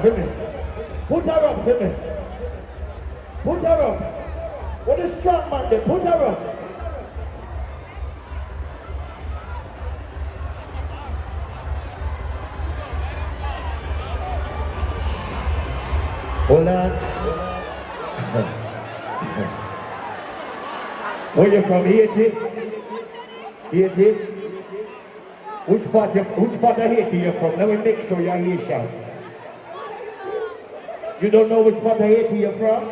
For me. Put her up for me. Put her up. What is strong man there? Put her up. Hold on. Where you from? Haiti? Haiti? Which part of Haiti you're from? Let me make sure you're Haitian. You don't know which part of Haiti you're from?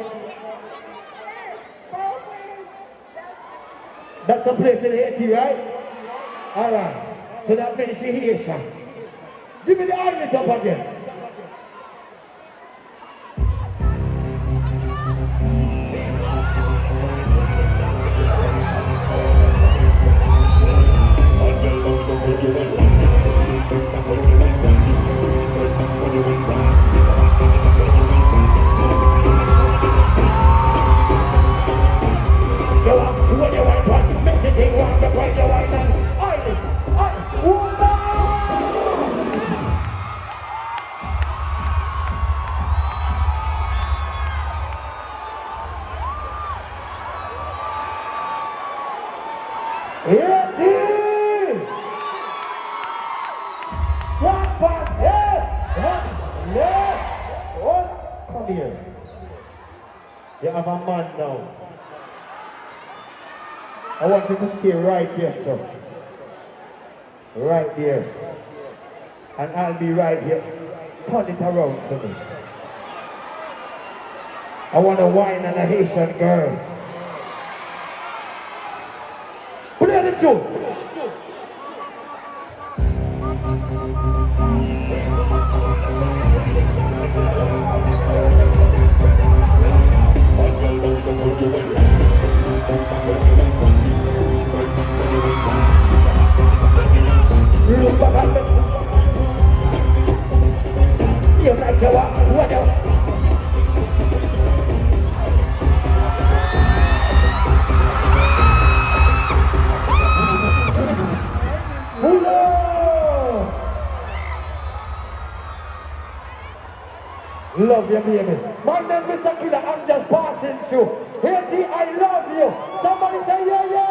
That's a place in Haiti, right? Alright. So that means she Haitian. Give me the army top again. Come here. You have a man now. I want you to stay right here, sir. Right there. And I'll be right here. Turn it around for me. I want a wine and a Haitian girl. Play the tune. Look back at me. You like your what else? Love you, baby. My name is KILA. I'm just passing through. Haiti, I love you. Somebody say yeah, yeah.